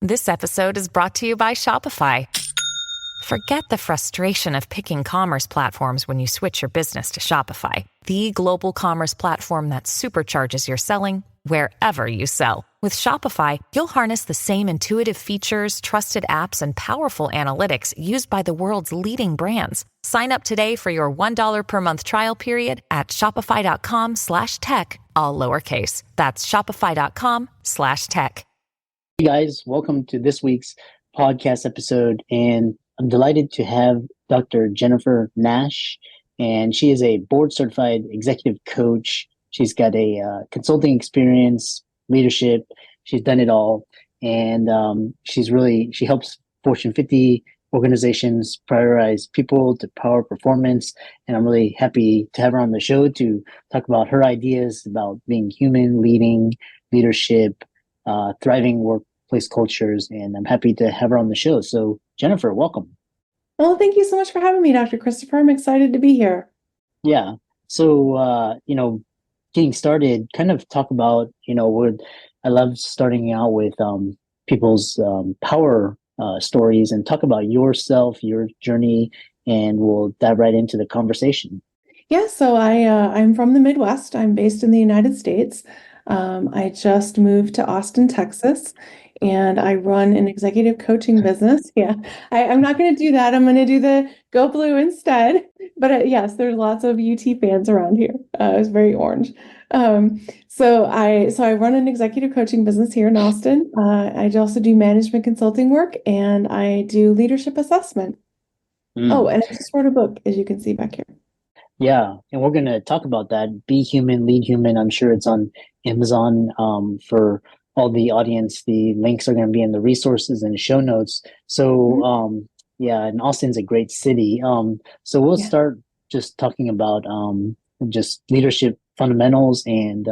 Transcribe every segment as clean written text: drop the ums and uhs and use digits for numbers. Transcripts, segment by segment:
This episode is brought to you by Shopify. Forget the frustration of picking commerce platforms when you switch your business to Shopify, the global commerce platform that supercharges your selling wherever you sell. With Shopify, you'll harness the same intuitive features, trusted apps, and powerful analytics used by the world's leading brands. Sign up today for your $1 per month trial period at shopify.com/tech, all lowercase. That's shopify.com/tech. Hey guys, welcome to this week's podcast episode, and I'm delighted to have Dr. Jennifer Nash, and she is a board-certified executive coach. She's got a consulting experience, leadership. She's done it all, and she helps Fortune 50 organizations prioritize people to power performance. And I'm really happy to have her on the show to talk about her ideas about being human, leading, leadership, thriving workplace cultures, and I'm happy to have her on the show. So, Jennifer, welcome. Well, thank you so much for having me, Dr. Christopher. I'm excited to be here. Yeah. So, getting started, kind of talk about, I love starting out with people's power stories and talk about yourself, your journey, and we'll dive right into the conversation. Yeah, so I'm from the Midwest. I'm based in the United States. I just moved to Austin, Texas, and I run an executive coaching business. Yeah, I'm not going to do that. I'm going to do the Go Blue instead. But yes, there's lots of UT fans around here. It's very orange. So I run an executive coaching business here in Austin. I also do management consulting work, and I do leadership assessment. Oh, and I just wrote a book, as you can see back here. Yeah, and we're going to talk about that. Be Human, Lead Human. I'm sure it's on Amazon for all the audience. The links are going to be in the resources and show notes. So, yeah, and Austin's a great city. So we'll start just talking about just leadership fundamentals and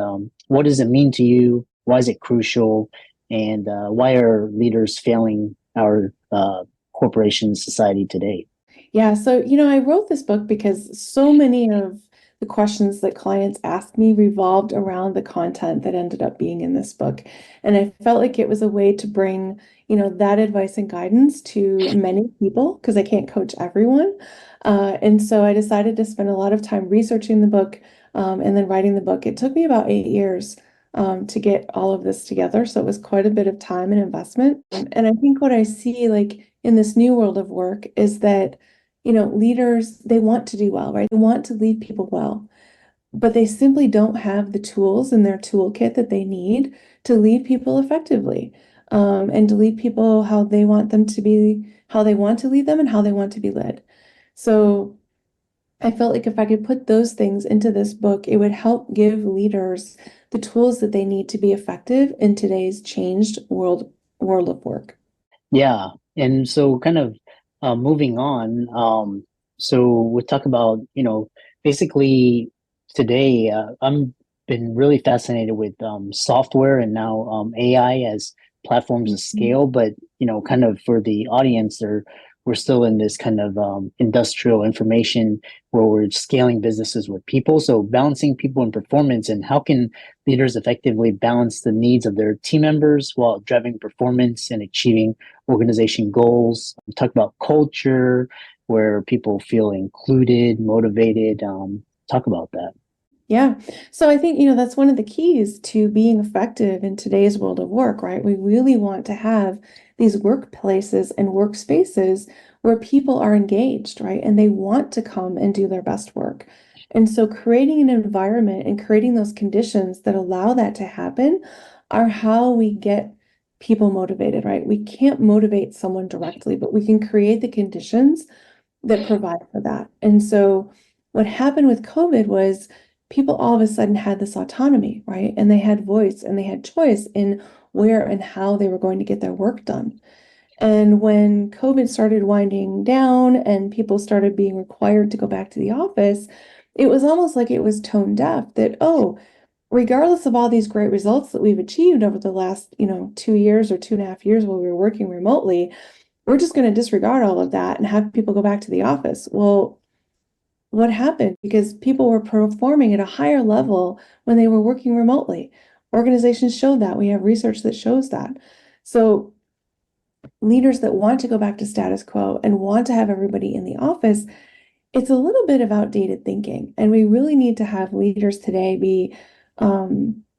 what does it mean to you? Why is it crucial? And why are leaders failing our corporation society today? Yeah, so, I wrote this book because so many of the questions that clients asked me revolved around the content that ended up being in this book. And I felt like it was a way to bring, that advice and guidance to many people because I can't coach everyone. And so I decided to spend a lot of time researching the book and then writing the book. It took me about 8 years to get all of this together. So it was quite a bit of time and investment. And I think what I see like in this new world of work is that leaders, they want to do well, right? They want to lead people well, but they simply don't have the tools in their toolkit that they need to lead people effectively, and to lead people how they want them to be, how they want to lead them and how they want to be led. So I felt like if I could put those things into this book, it would help give leaders the tools that they need to be effective in today's changed world of work. Yeah. And so kind of moving on, so we'll talk about, basically today, I'm been really fascinated with software and now AI as platforms of scale, but, kind of for the audience, we're still in this kind of industrial information where we're scaling businesses with people. So balancing people and performance, and how can leaders effectively balance the needs of their team members while driving performance and achieving organization goals. Talk about culture, where people feel included, motivated. Talk about that. Yeah. So I think, that's one of the keys to being effective in today's world of work, right? We really want to have these workplaces and workspaces where people are engaged, right? And they want to come and do their best work. And so creating an environment and creating those conditions that allow that to happen are how we get people motivated, right? We can't motivate someone directly, but we can create the conditions that provide for that. And so what happened with COVID was people all of a sudden had this autonomy, right? And they had voice and they had choice in where and how they were going to get their work done. And when COVID started winding down and people started being required to go back to the office, it was almost like it was tone deaf that, regardless of all these great results that we've achieved over the last, 2 years or 2.5 years while we were working remotely, we're just going to disregard all of that and have people go back to the office. Well, what happened? Because people were performing at a higher level when they were working remotely. Organizations showed that. We have research that shows that. So leaders that want to go back to status quo and want to have everybody in the office, it's a little bit of outdated thinking. And we really need to have leaders today be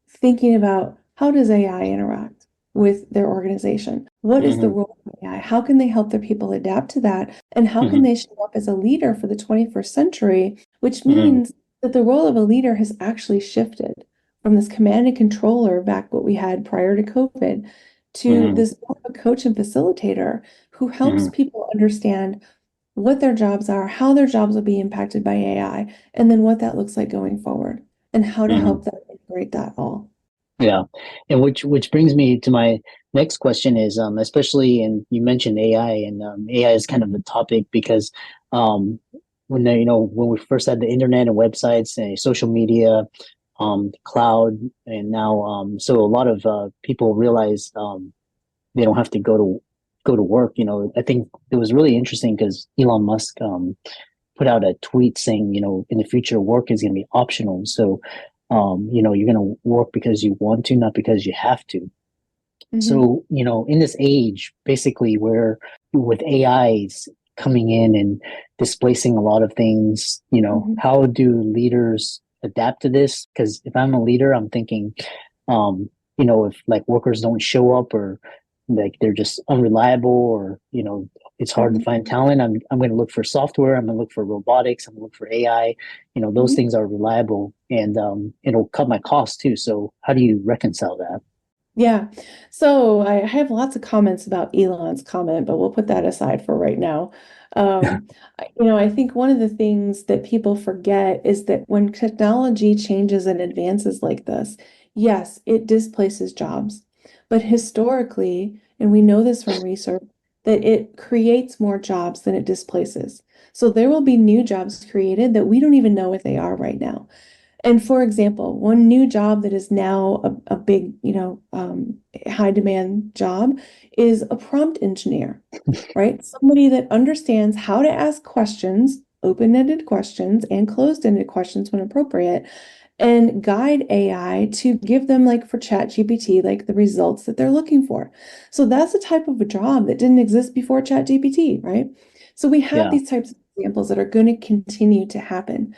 thinking about, how does AI interact with their organization? What is the Hmm. role of AI? How can they help their people adapt to that? And how can Hmm. they show up as a leader for the 21st century, which Hmm. means that the role of a leader has actually shifted from this command and controller back what we had prior to COVID to Hmm. this more of a coach and facilitator who helps Hmm. people understand what their jobs are, how their jobs will be impacted by AI, and then what that looks like going forward, and how to Hmm. help them integrate that all. Yeah, and which brings me to my next question is, especially, and you mentioned AI, and AI is kind of the topic because when when we first had the internet and websites and social media, cloud, and now so a lot of people realize they don't have to go to work. I think it was really interesting because Elon Musk put out a tweet saying, in the future, work is going to be optional. So, you're going to work because you want to, not because you have to. Hmm. So, in this age, basically, where with AIs coming in and displacing a lot of things, Hmm. how do leaders adapt to this? Because if I'm a leader, I'm thinking, if like workers don't show up or like they're just unreliable or, it's hard to Hmm. find talent, I'm going to look for software, I'm going to look for robotics, I'm going to look for AI, those Hmm. things are reliable and it'll cut my costs too. So how do you reconcile that? Yeah. So I have lots of comments about Elon's comment, but we'll put that aside for right now. I think one of the things that people forget is that when technology changes and advances like this, yes, it displaces jobs. But historically, and we know this from research, that it creates more jobs than it displaces. So there will be new jobs created that we don't even know what they are right now. And for example, one new job that is now a big, high demand job is a prompt engineer, right? Somebody that understands how to ask questions, open-ended questions and closed-ended questions when appropriate, and guide AI to give them, like for ChatGPT, like the results that they're looking for. So that's a type of a job that didn't exist before ChatGPT, right? So we have Yeah. these types of examples that are going to continue to happen.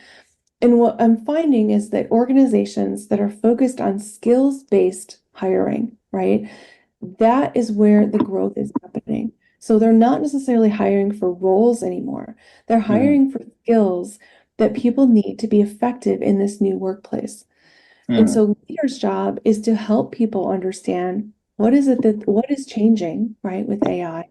And what I'm finding is that organizations that are focused on skills-based hiring, right? That is where the growth is happening. So they're not necessarily hiring for roles anymore. They're Hmm. hiring for skills that people need to be effective in this new workplace. And Hmm. so leaders' job is to help people understand what is changing, right, with AI.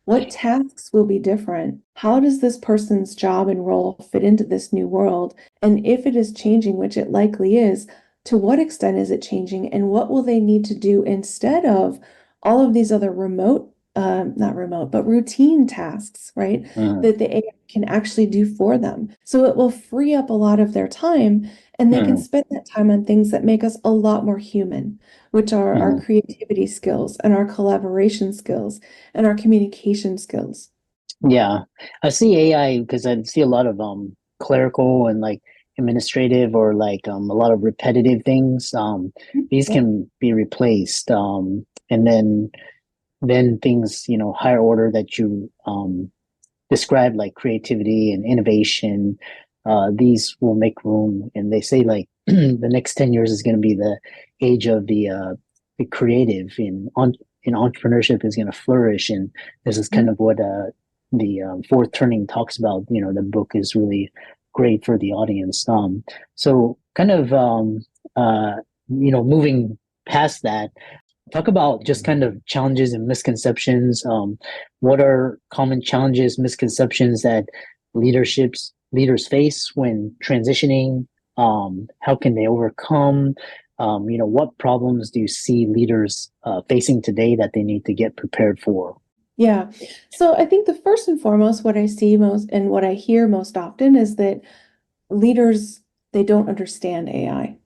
What tasks will be different? How does this person's job and role fit into this new world? And if it is changing, which it likely is, to what extent is it changing? And what will they need to do instead of all of these other not remote, but routine tasks, right? Hmm. That the AI can actually do for them. So it will free up a lot of their time and they can Hmm. spend that time on things that make us a lot more human, which are our Hmm. creativity skills and our collaboration skills and our communication skills. Yeah, I see AI because I see a lot of clerical and like administrative or like a lot of repetitive things. These Yep. can be replaced. And then things, higher order that you described like creativity and innovation, these will make room. And they say like the next 10 years is going to be the age of the creative in entrepreneurship is going to flourish. And this is kind Mhm. of what the fourth turning talks about. The book is really great for the audience. So kind of, uh, moving past that, talk about just kind of challenges and misconceptions. What are common challenges, misconceptions that leaders face when transitioning? How can they overcome? What problems do you see leaders facing today that they need to get prepared for? Yeah. So I think the first and foremost, what I see most and what I hear most often is that leaders, they don't understand AI,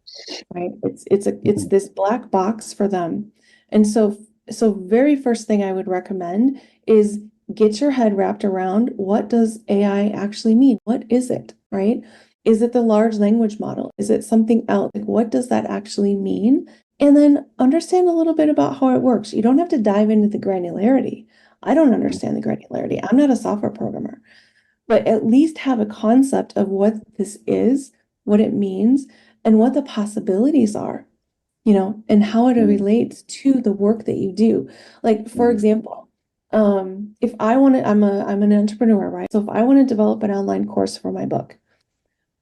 right? It's Mhm. this black box for them. And so very first thing I would recommend is get your head wrapped around, what does AI actually mean? What is it, right? Is it the large language model? Is it something else? Like, what does that actually mean? And then understand a little bit about how it works. You don't have to dive into the granularity. I don't understand the granularity. I'm not a software programmer, but at least have a concept of what this is, what it means, and what the possibilities are, and how it Mm, relates to the work that you do. Like, for mm, example, if I want to, I'm an entrepreneur, right? So if I want to develop an online course for my book,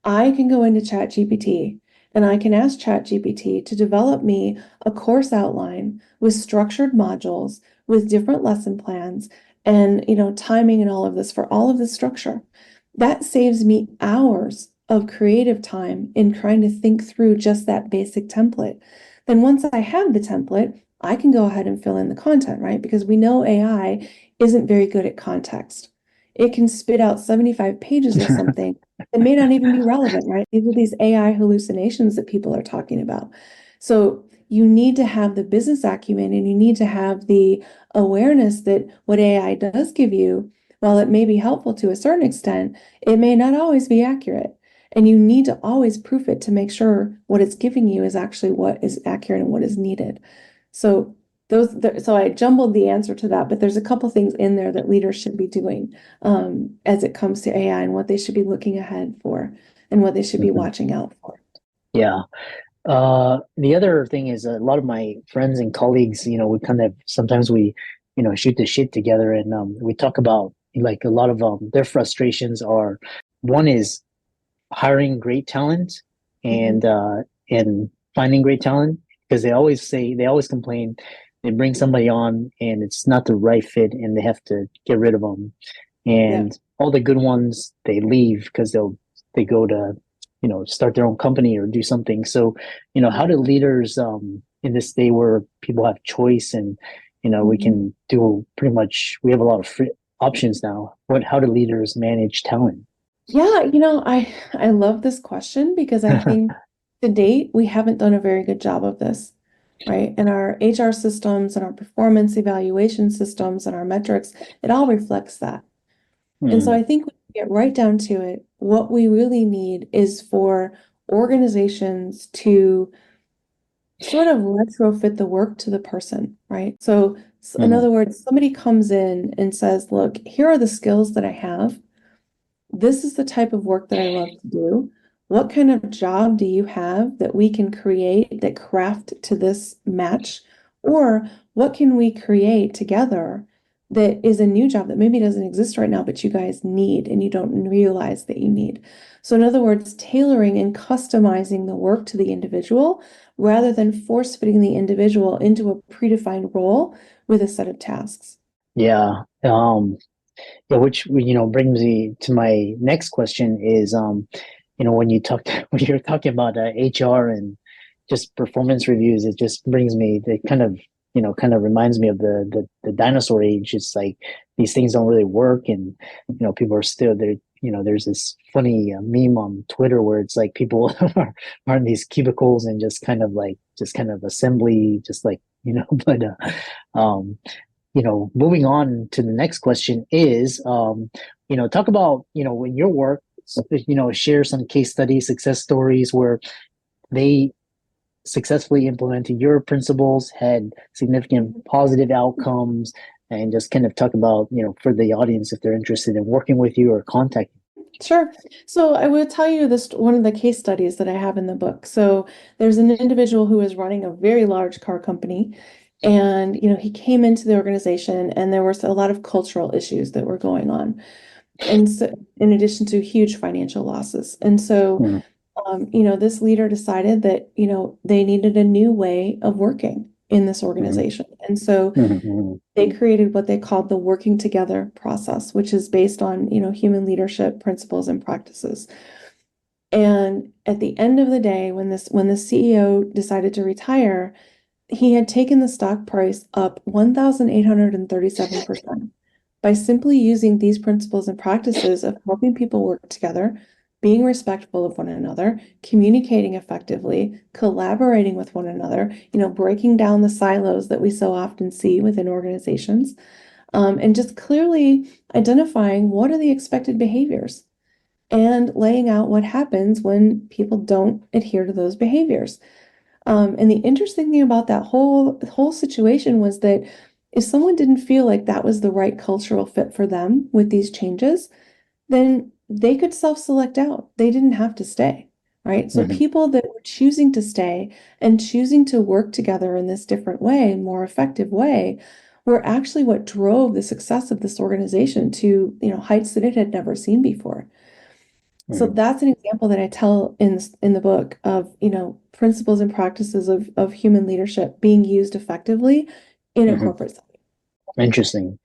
I can go into ChatGPT and I can ask ChatGPT to develop me a course outline with structured modules, with different lesson plans, and timing and all of this for all of the structure. That saves me hours of creative time in trying to think through just that basic template. Then once I have the template, I can go ahead and fill in the content, right? Because we know AI isn't very good at context. It can spit out 75 pages of something that may not even be relevant, right? These are these AI hallucinations that people are talking about. So you need to have the business acumen and you need to have the awareness that what AI does give you, while it may be helpful to a certain extent, it may not always be accurate. And you need to always proof it to make sure what it's giving you is actually what is accurate and what is needed. So so I jumbled the answer to that, but there's a couple things in there that leaders should be doing as it comes to AI and what they should be looking ahead for and what they should be mhm. watching out for. Yeah. The other thing is a lot of my friends and colleagues, we kind of sometimes we, shoot the shit together and we talk about like a lot of their frustrations are one is hiring great talent Mhm. and finding great talent because they always complain they bring somebody on and it's not the right fit and they have to get rid of them Yeah. and all the good ones they leave because they go to start their own company or do something. So how do leaders in this day where people have choice and we Mhm. can do pretty much we have a lot of free options now, what how do leaders manage talent? Yeah, I love this question because I think to date we haven't done a very good job of this, right? And our HR systems and our performance evaluation systems and our metrics, it all reflects that. And so Mm, I think when we get right down to it, what we really need is for organizations to sort of retrofit the work to the person, right? So, in mm, other words, somebody comes in and says, look, here are the skills that I have. This is the type of work that I love to do. What kind of job do you have that we can create that craft to this match? Or what can we create together that is a new job that maybe doesn't exist right now, but you guys need and you don't realize that you need? So, in other words, tailoring and customizing the work to the individual rather than force fitting the individual into a predefined role with a set of tasks. yeah. Yeah, which brings me to my next question is when you talked when you're talking about HR and just performance reviews, it just brings me it kind of reminds me of the dinosaur age. It's like these things don't really work, and people are still there. There's this funny meme on Twitter where it's like people are in these cubicles and just kind of assembly, just like but um moving on to the next question is, talk about, in your work, share some case studies, success stories where they successfully implemented your principles, had significant positive outcomes, and just kind of talk about, for the audience, if they're interested in working with you or contacting. Sure. So I will tell you this one of the case studies that I have in the book. So there's an individual who is running a very large car company, and he came into the organization, and there was a lot of cultural issues that were going on, and so in addition to huge financial losses. And so Mm, this leader decided that, they needed a new way of working in this mm, organization. And so mm, mm, they created what they called the working together process, which is based on, human leadership principles and practices. And at the end of the day, when the CEO decided to retire, he had taken the stock price up 1,837% by simply using these principles and practices of helping people work together, being respectful of one another, communicating effectively, collaborating with one another, breaking down the silos that we so often see within organizations, and just clearly identifying what are the expected behaviors and laying out what happens when people don't adhere to those behaviors. And the interesting thing about that whole situation was that If someone didn't feel like that was the right cultural fit for them with these changes, then they could self-select out. They didn't have to stay, right? So Hmm. people that were choosing to stay and choosing to work together in this different way, more effective way, were actually what drove the success of this organization to, heights that it had never seen before. So Hmm. that's an example that I tell in the book of, principles and practices of human leadership being used effectively in a Hmm. corporate setting. Interesting.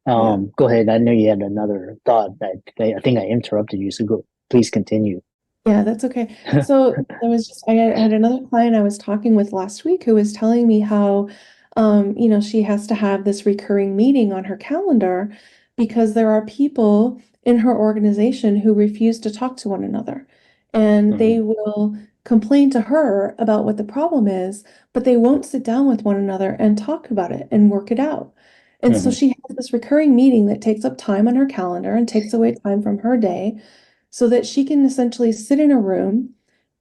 Yeah. Go ahead. I know you had another thought that I think I interrupted you, so go, please continue. Yeah, that's okay. So I had another client I was talking with last week who was telling me how, she has to have this recurring meeting on her calendar because there are people in her organization who refuse to talk to one another. And they Hmm. will complain to her about what the problem is, but they won't sit down with one another and talk about it and work it out. And so Hmm. she has this recurring meeting that takes up time on her calendar and takes away time from her day so that she can essentially sit in a room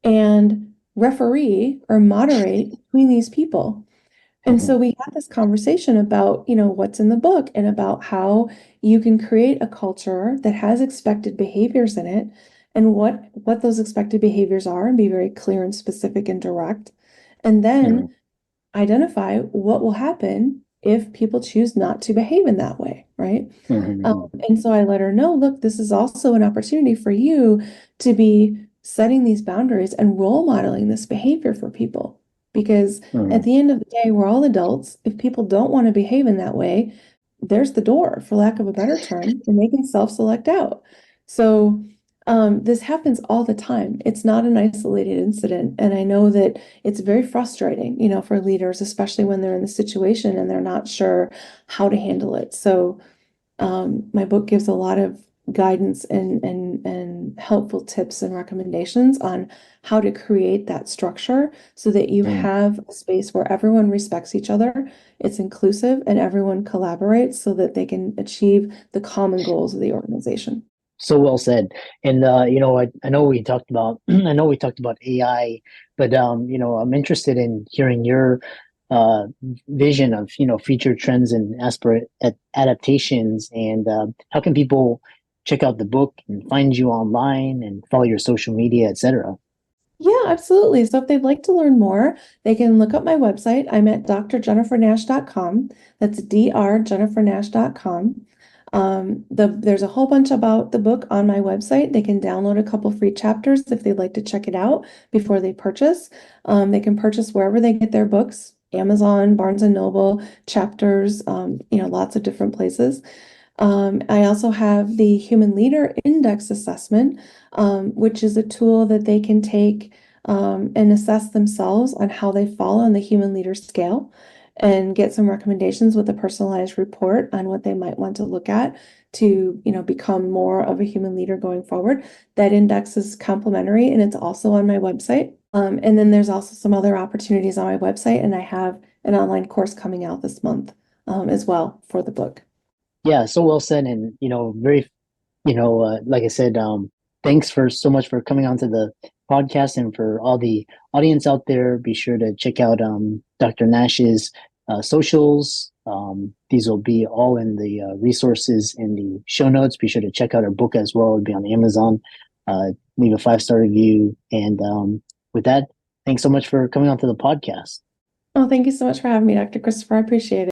and referee or moderate between these people. And Hmm. so we had this conversation about, what's in the book and about how you can create a culture that has expected behaviors in it and what those expected behaviors are and be very clear and specific and direct. And Hmm. then identify what will happen if people choose not to behave in that way, right? Hmm. And so I let her know, look, this is also an opportunity for you to be setting these boundaries and role modeling this behavior for people. Because Hmm. at the end of the day, we're all adults. If people don't want to behave in that way, there's the door, for lack of a better term, and they can self-select out. So this happens all the time. It's not an isolated incident. And I know that it's very frustrating, for leaders, especially when they're in the situation and they're not sure how to handle it. So my book gives a lot of guidance and helpful tips and recommendations on how to create that structure so that you Hmm. have a space where everyone respects each other, it's inclusive, and everyone collaborates so that they can achieve the common goals of the organization. So well said. And I know we talked about I know we talked about AI, but I'm interested in hearing your uh vision of, future trends and adaptations, and how can people check out the book and find you online and follow your social media, etc. Yeah, absolutely. So if they'd like to learn more, they can look up my website. I'm at drjennifernash.com. That's drjennifernash.com. There's a whole bunch about the book on my website. They can download a couple free chapters if they'd like to check it out before they purchase. They can purchase wherever they get their books, Amazon, Barnes and Noble, Chapters, lots of different places. I also have the Human Leader Index Assessment, which is a tool that they can take and assess themselves on how they fall on the human leader scale and get some recommendations with a personalized report on what they might want to look at to, become more of a human leader going forward. That index is complimentary and it's also on my website. And then there's also some other opportunities on my website, and I have an online course coming out this month as well for the book. Yeah, so well said. And very, like I said, thanks for so much for coming onto the podcast, and for all the audience out there. Be sure to check out Dr. Nash's socials. These will be all in the resources in the show notes. Be sure to check out her book as well. It'll be on Amazon. Leave a 5-star review. And with that, thanks so much for coming onto the podcast. Oh, thank you so much for having me, Dr. Christopher. I appreciate it.